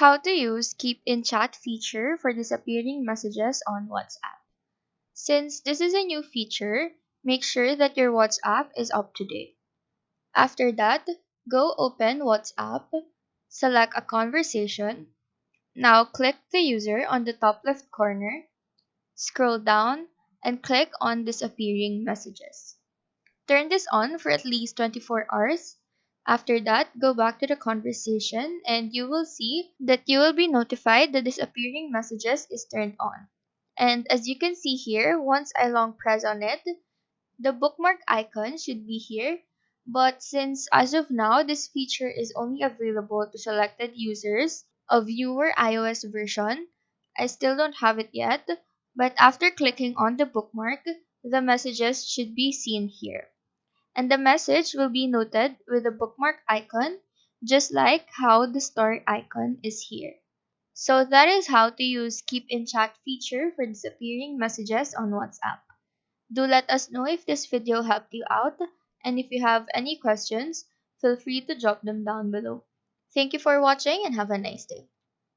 How to use Keep in Chat feature for disappearing messages on WhatsApp. Since this is a new feature, make sure that your WhatsApp is up to date. After that, go open WhatsApp, select a conversation. Now click the user on the top left corner, scroll down, and click on disappearing messages. Turn this on for at least 24 hours. After that, go back to the conversation and you will see that you will be notified the disappearing messages is turned on. And as you can see here, once I long press on it, the bookmark icon should be here. But since as of now, this feature is only available to selected users of newer iOS version, I still don't have it yet. But after clicking on the bookmark, the messages should be seen here, and the message will be noted with the bookmark icon, just like how the story icon is here. So that is how to use Keep in Chat feature for disappearing messages on WhatsApp. Do let us know if this video helped you out, and if you have any questions, feel free to drop them down below. Thank you for watching and have a nice day.